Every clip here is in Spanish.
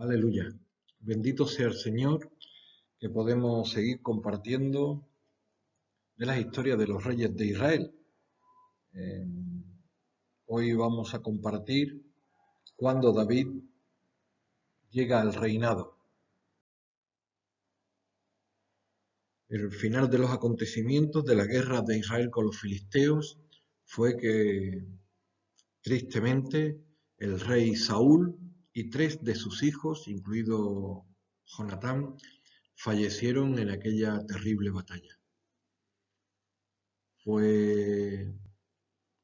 Aleluya. Bendito sea el Señor, que podemos seguir compartiendo de las historias de los reyes de Israel. Eh, Hoy vamos a compartir cuando David llega al reinado. El final de los acontecimientos de la guerra de Israel con los filisteos fue que, tristemente, el rey Saúl y 3 de sus hijos, incluido Jonatán, fallecieron en aquella terrible batalla. Fue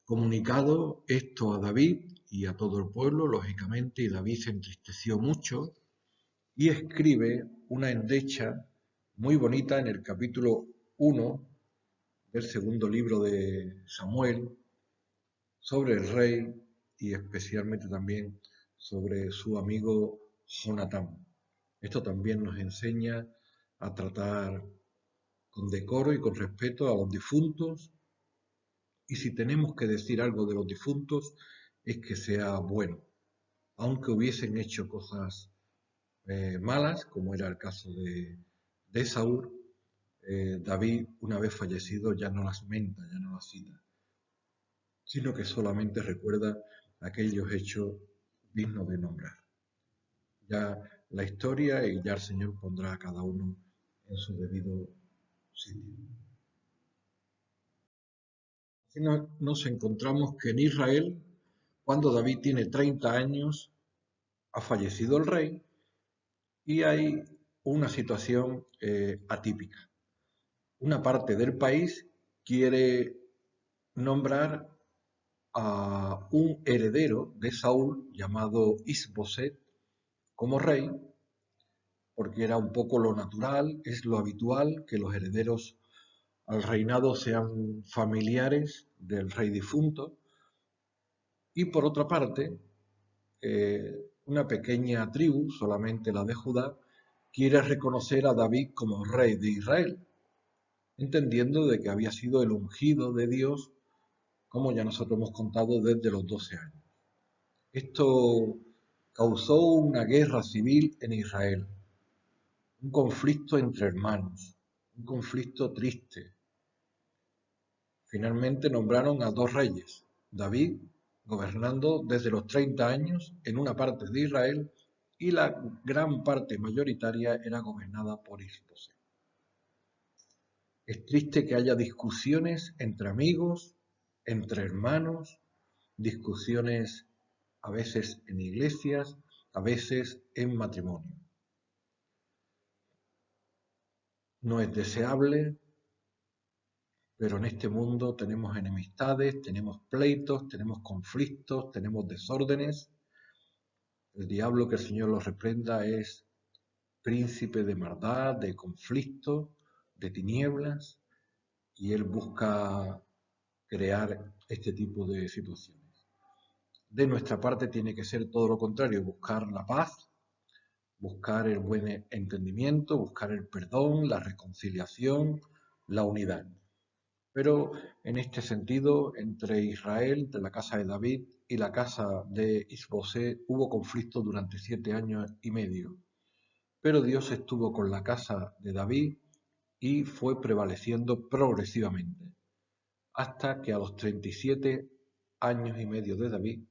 comunicado esto a David y a todo el pueblo, lógicamente, y David se entristeció mucho y escribe una endecha muy bonita en el capítulo 1 del segundo libro de Samuel sobre el rey y especialmente también sobre su amigo Jonatán. Esto también nos enseña a tratar con decoro y con respeto a los difuntos, y si tenemos que decir algo de los difuntos es que sea bueno, aunque hubiesen hecho cosas malas, como era el caso de Saúl. David, una vez fallecido, ya no las menta, ya no las cita, sino que solamente recuerda aquellos hechos dignos de nombrar. Ya la historia y ya el Señor pondrá a cada uno en su debido sitio. Así nos encontramos que en Israel, cuando David tiene 30 años, ha fallecido el rey y hay una situación atípica. Una parte del país quiere nombrar a un heredero de Saúl llamado Isboset como rey, porque era un poco lo natural, es lo habitual que los herederos al reinado sean familiares del rey difunto. Y por otra parte, una pequeña tribu, solamente la de Judá, quiere reconocer a David como rey de Israel, entendiendo de que había sido el ungido de Dios, como ya nosotros hemos contado, desde los 12 años. Esto causó una guerra civil en Israel, un conflicto entre hermanos, un conflicto triste. Finalmente nombraron a 2 reyes, David, gobernando desde los 30 años en una parte de Israel, y la gran parte mayoritaria era gobernada por Isboset. Es triste que haya discusiones entre amigos, entre hermanos, discusiones a veces en iglesias, a veces en matrimonio. No es deseable, pero en este mundo tenemos enemistades, tenemos pleitos, tenemos conflictos, tenemos desórdenes. El diablo, que el Señor lo reprenda, es príncipe de maldad, de conflicto, de tinieblas, y él busca crear este tipo de situaciones. De nuestra parte tiene que ser todo lo contrario, buscar la paz, buscar el buen entendimiento, buscar el perdón, la reconciliación, la unidad. Pero en este sentido, entre Israel, entre la casa de David y la casa de Isboset, hubo conflicto durante 7 años y medio. Pero Dios estuvo con la casa de David y fue prevaleciendo progresivamente, hasta que a los 37 años y medio de David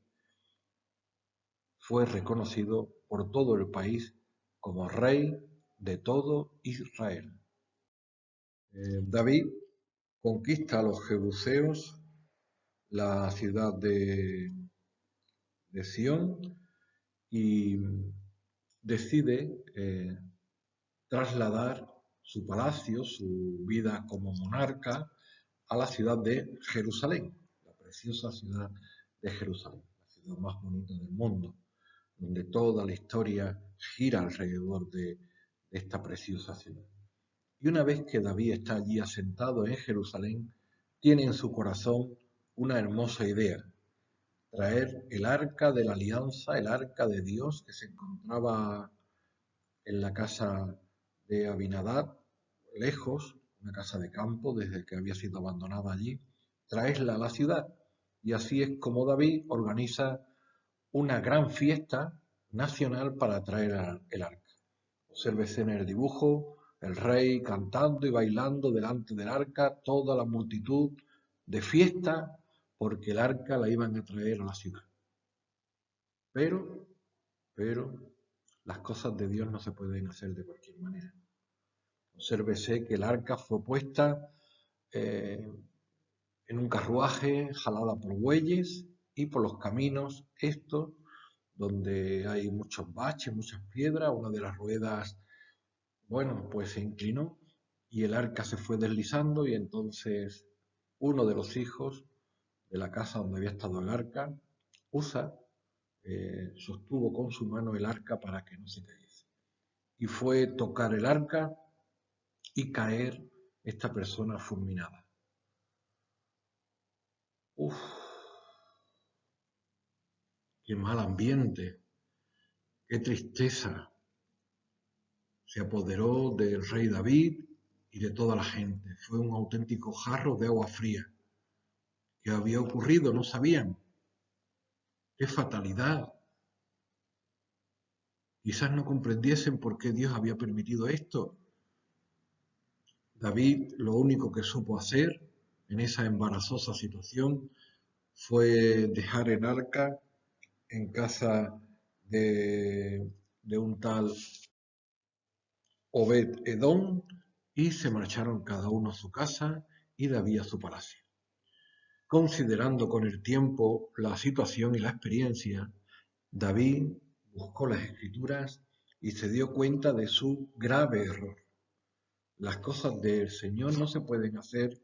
fue reconocido por todo el país como rey de todo Israel. David conquista a los jebuseos la ciudad de Sión y decide trasladar su palacio, su vida como monarca, a la ciudad de Jerusalén, la preciosa ciudad de Jerusalén, la ciudad más bonita del mundo, donde toda la historia gira alrededor de esta preciosa ciudad. Y una vez que David está allí asentado en Jerusalén, tiene en su corazón una hermosa idea: traer el arca de la alianza, el arca de Dios que se encontraba en la casa de Abinadab, lejos, una casa de campo desde que había sido abandonada allí, traerla a la ciudad. Y así es como David organiza una gran fiesta, nacional para traer el arca. Obsérvese en el dibujo, el rey cantando y bailando delante del arca, toda la multitud de fiesta, porque el arca la iban a traer a la ciudad. Pero, pero, las cosas de Dios no se pueden hacer de cualquier manera. Obsérvese que el arca fue puesta eh, en un carruaje jalada por bueyes y por los caminos estos donde hay muchos baches, muchas piedras, una de las ruedas, bueno, pues se inclinó y el arca se fue deslizando y entonces uno de los hijos de la casa donde había estado el arca, Usa, sostuvo con su mano el arca para que no se cayese. Y fue tocar el arca y caer esta persona fulminada. Uf, qué mal ambiente, qué tristeza se apoderó del rey David y de toda la gente. Fue un auténtico jarro de agua fría. ¿Qué había ocurrido? No sabían. ¡Qué fatalidad! Quizás no comprendiesen por qué Dios había permitido esto. David lo único que supo hacer en esa embarazosa situación fue dejar el arca en casa de un tal Obed Edom y se marcharon cada uno a su casa y David a su palacio. Considerando con el tiempo la situación y la experiencia, David buscó las escrituras y se dio cuenta de su grave error. Las cosas del Señor no se pueden hacer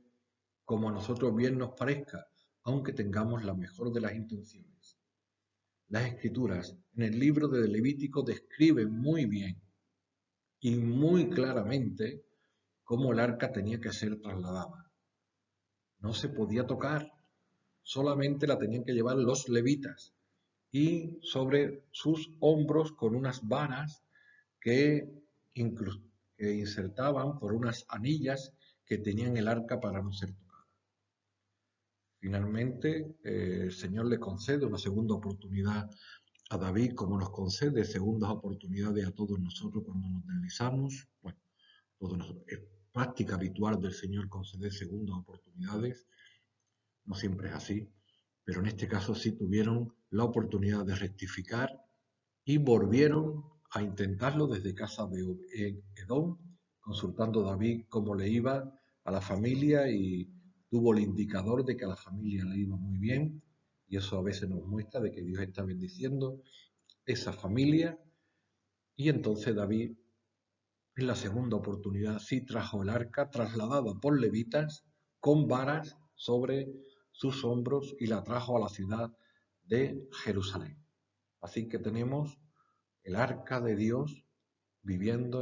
como a nosotros bien nos parezca, aunque tengamos la mejor de las intenciones. Las escrituras en el libro de Levítico describen muy bien y muy claramente cómo el arca tenía que ser trasladada. No se podía tocar, solamente la tenían que llevar los levitas y sobre sus hombros con unas varas que, que insertaban por unas anillas que tenían el arca para no ser tocada. Finalmente, el Señor le concede una segunda oportunidad a David, como nos concede segundas oportunidades a todos nosotros cuando nos deslizamos. Bueno, es práctica habitual del Señor conceder segundas oportunidades. No siempre es así, pero en este caso sí tuvieron la oportunidad de rectificar y volvieron a intentarlo desde casa de Edom, consultando a David cómo le iba a la familia y tuvo el indicador de que a la familia le iba muy bien y eso a veces nos muestra de que Dios está bendiciendo esa familia y entonces David en la segunda oportunidad sí trajo el arca trasladada por levitas con varas sobre sus hombros y la trajo a la ciudad de Jerusalén. Así que tenemos el arca de Dios morando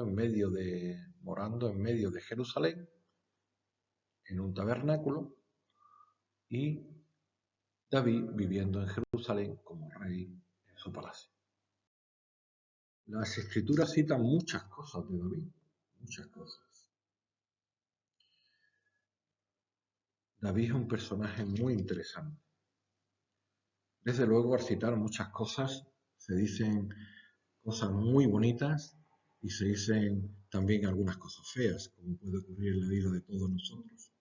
en medio de Jerusalén, en un tabernáculo, y David viviendo en Jerusalén como rey en su palacio. Las escrituras citan muchas cosas de David, muchas cosas. David es un personaje muy interesante. Desde luego, al citar muchas cosas, se dicen cosas muy bonitas y se dicen también algunas cosas feas, como puede ocurrir en la vida de todos nosotros.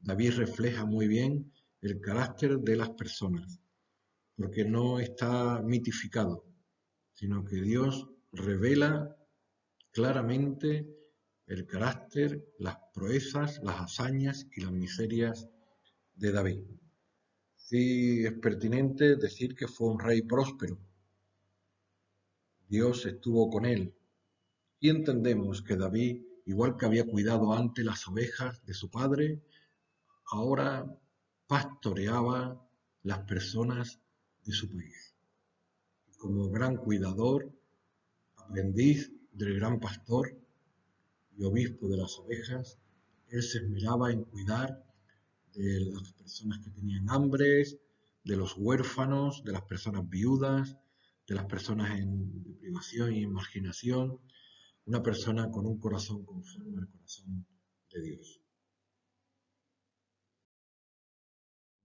David refleja muy bien el carácter de las personas, porque no está mitificado, sino que Dios revela claramente el carácter, las proezas, las hazañas y las miserias de David. Sí es pertinente decir que fue un rey próspero. Dios estuvo con él. Y entendemos que David, igual que había cuidado antes las ovejas de su padre, ahora pastoreaba las personas de su país. Como gran cuidador, aprendiz del gran pastor y obispo de las ovejas, él se esmeraba en cuidar de las personas que tenían hambre, de los huérfanos, de las personas viudas, de las personas en privación y en marginación, una persona con un corazón conforme al corazón de Dios.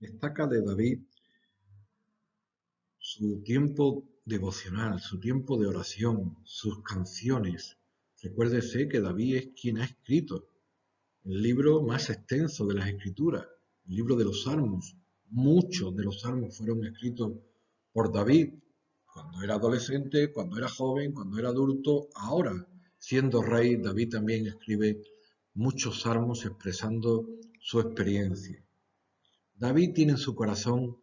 Destaca de David su tiempo devocional, su tiempo de oración, sus canciones. Recuérdese que David es quien ha escrito el libro más extenso de las Escrituras, el libro de los Salmos. Muchos de los salmos fueron escritos por David cuando era adolescente, cuando era joven, cuando era adulto. Ahora, siendo rey, David también escribe muchos salmos expresando su experiencia. David tiene en su corazón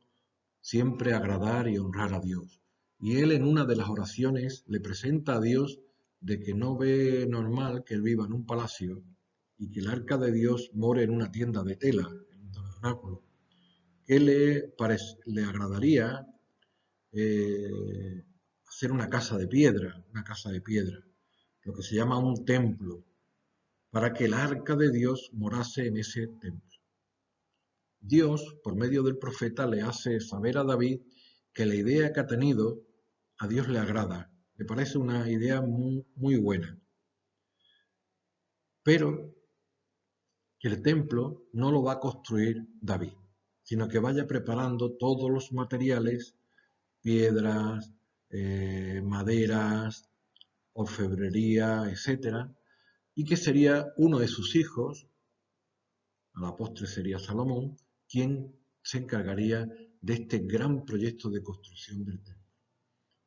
siempre agradar y honrar a Dios. Y él en una de las oraciones le presenta a Dios de que no ve normal que él viva en un palacio y que el arca de Dios more en una tienda de tela, en un tabernáculo. Que le agradaría hacer una casa de piedra, lo que se llama un templo, para que el arca de Dios morase en ese templo. Dios, por medio del profeta, le hace saber a David que la idea que ha tenido a Dios le agrada, le parece una idea muy, muy buena, pero que el templo no lo va a construir David, sino que vaya preparando todos los materiales, piedras, maderas, orfebrería, etcétera, y que sería uno de sus hijos, a la postre sería Salomón, quien se encargaría de este gran proyecto de construcción del templo.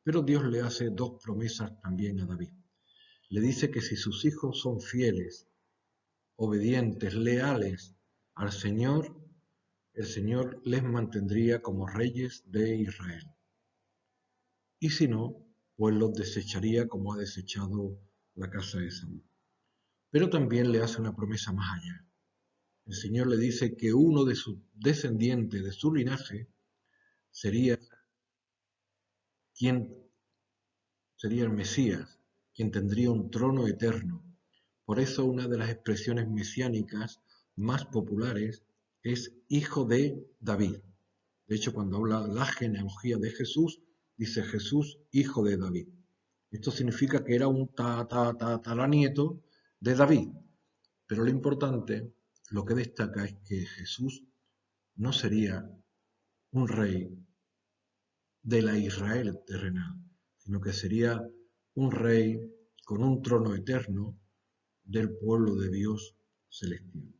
Pero Dios le hace dos promesas también a David. Le dice que si sus hijos son fieles, obedientes, leales al Señor, el Señor les mantendría como reyes de Israel. Y si no, pues los desecharía como ha desechado la casa de Saúl. Pero también le hace una promesa más allá. El Señor le dice que uno de sus descendientes, de su linaje, sería quien sería el Mesías, quien tendría un trono eterno. Por eso una de las expresiones mesiánicas más populares es hijo de David. De hecho, cuando habla la genealogía de Jesús, dice Jesús, hijo de David. Esto significa que era un tataranieto de David. Pero lo importante, lo que destaca es que Jesús no sería un rey de la Israel terrenal, sino que sería un rey con un trono eterno del pueblo de Dios celestial.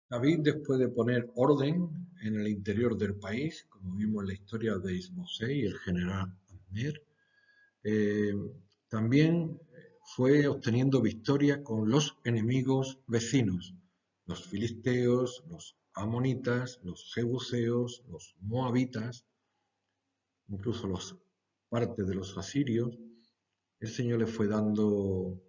David, después de poner orden en el interior del país, como vimos en la historia de Isbosei y el general Abner, eh, también fue obteniendo victoria con los enemigos vecinos, los filisteos, los amonitas, los jebuseos, los moabitas, incluso los parte de los asirios. El Señor le fue dando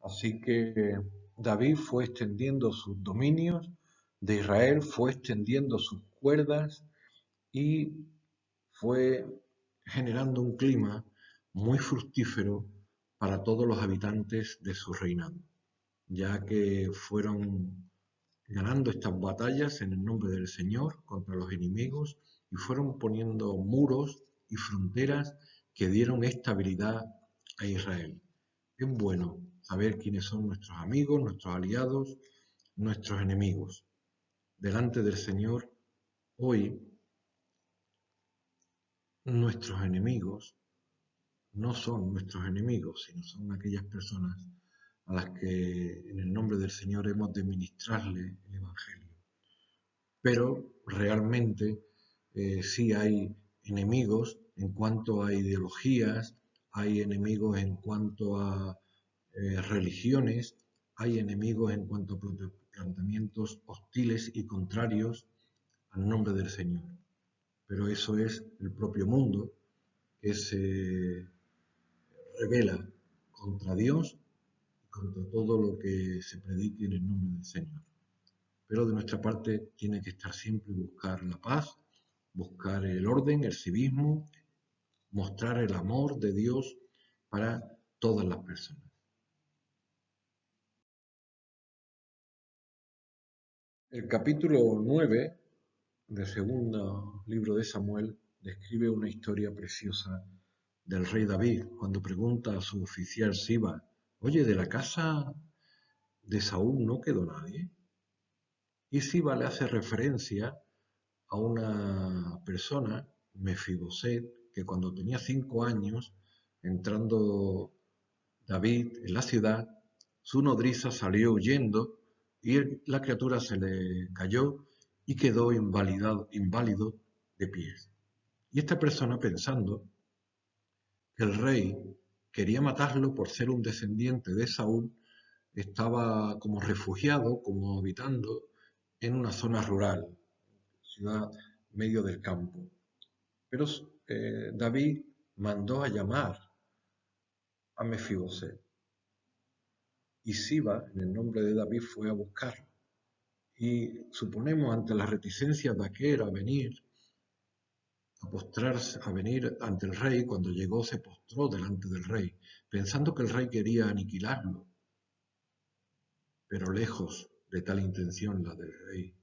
así que David fue extendiendo sus dominios, de Israel fue extendiendo sus cuerdas y fue generando un clima muy fructífero para todos los habitantes de su reinado, ya que fueron ganando estas batallas en el nombre del Señor contra los enemigos y fueron poniendo muros y fronteras que dieron estabilidad a Israel. Es bueno saber quiénes son nuestros amigos, nuestros aliados, nuestros enemigos. Delante del Señor, hoy, nuestros enemigos no son nuestros enemigos, sino son aquellas personas a las que en el nombre del Señor hemos de ministrarle el Evangelio. Pero realmente sí hay enemigos en cuanto a ideologías, hay enemigos en cuanto a religiones, hay enemigos en cuanto a planteamientos hostiles y contrarios al nombre del Señor. Pero eso es el propio mundo que se revela contra Dios y contra todo lo que se predique en el nombre del Señor. Pero de nuestra parte tiene que estar siempre buscar la paz, buscar el orden, el civismo, mostrar el amor de Dios para todas las personas. El capítulo 9 del segundo libro de Samuel describe una historia preciosa del rey David, cuando pregunta a su oficial Siba: oye, de la casa de Saúl no quedó nadie. Y Siba le hace referencia a una persona, Mefiboset, que cuando tenía 5 años, entrando David en la ciudad, su nodriza salió huyendo y la criatura se le cayó y quedó inválido de pies. Y esta persona, pensando que el rey quería matarlo por ser un descendiente de Saúl, estaba como refugiado, como habitando en una zona rural, ciudad medio del campo. Pero David mandó a llamar a Mefiboset y Siba, en el nombre de David, fue a buscarlo. Y suponemos, ante la reticencia de aquel a venir, a postrarse, a venir ante el rey, cuando llegó se postró delante del rey, pensando que el rey quería aniquilarlo, pero lejos de tal intención la del rey.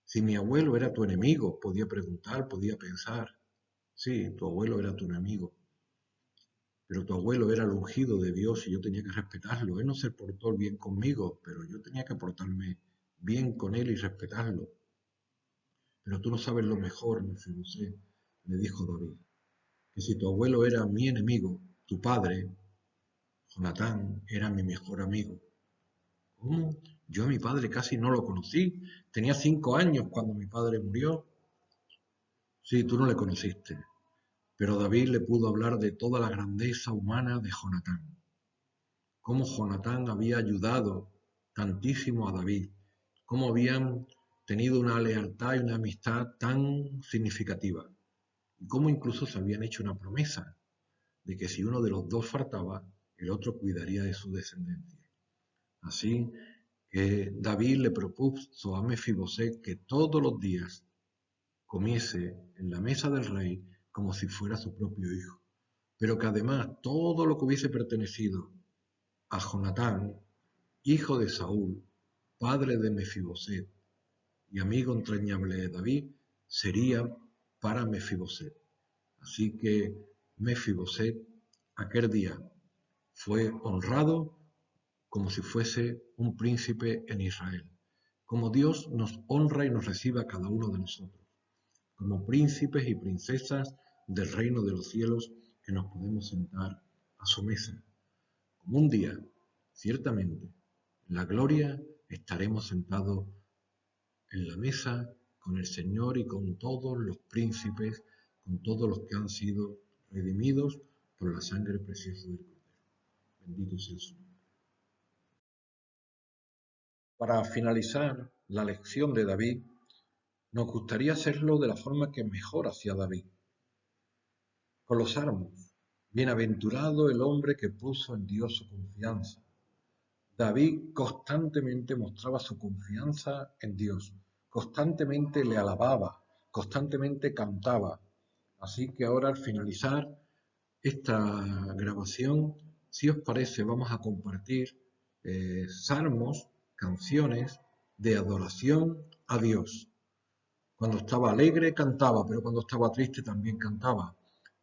Si mi abuelo era tu enemigo, podía preguntar, podía pensar. Sí, tu abuelo era tu enemigo, pero tu abuelo era el ungido de Dios y yo tenía que respetarlo. Él no se portó bien conmigo, pero yo tenía que portarme bien con él y respetarlo. Pero tú no sabes lo mejor, Mefiboset, le dijo David, que si tu abuelo era mi enemigo, tu padre, Jonatán, era mi mejor amigo. ¿Cómo? Yo a mi padre casi no lo conocí. Tenía 5 años cuando mi padre murió. Sí, tú no le conociste. Pero David le pudo hablar de toda la grandeza humana de Jonatán. Cómo Jonatán había ayudado tantísimo a David. Cómo habían tenido una lealtad y una amistad tan significativa. Y cómo incluso se habían hecho una promesa de que si uno de los dos faltaba, el otro cuidaría de su descendencia. Así que David le propuso a Mefiboset que todos los días comiese en la mesa del rey como si fuera su propio hijo, pero que además todo lo que hubiese pertenecido a Jonatán, hijo de Saúl, padre de Mefiboset y amigo entrañable de David, sería para Mefiboset. Así que Mefiboset aquel día fue honrado como si fuese un príncipe en Israel, como Dios nos honra y nos recibe a cada uno de nosotros, como príncipes y princesas del reino de los cielos que nos podemos sentar a su mesa. Como un día, ciertamente, en la gloria estaremos sentados en la mesa con el Señor y con todos los príncipes, con todos los que han sido redimidos por la sangre preciosa del Cordero. Bendito sea su nombre. Para finalizar la lección de David, nos gustaría hacerlo de la forma que mejor hacía David, con los salmos. Bienaventurado el hombre que puso en Dios su confianza. David constantemente mostraba su confianza en Dios, constantemente le alababa, constantemente cantaba. Así que ahora, al finalizar esta grabación, si os parece, vamos a compartir salmos, canciones de adoración a Dios. Cuando estaba alegre cantaba, pero cuando estaba triste también cantaba.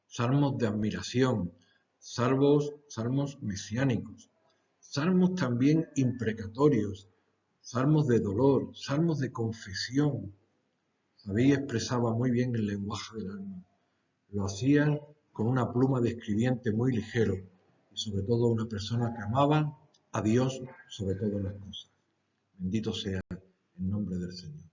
Salmos de admiración, salmos mesiánicos, salmos también imprecatorios, salmos de dolor, salmos de confesión. David expresaba muy bien el lenguaje del alma. Lo hacía con una pluma de escribiente muy ligero y sobre todo una persona que amaba a Dios sobre todas las cosas. Bendito sea el nombre del Señor.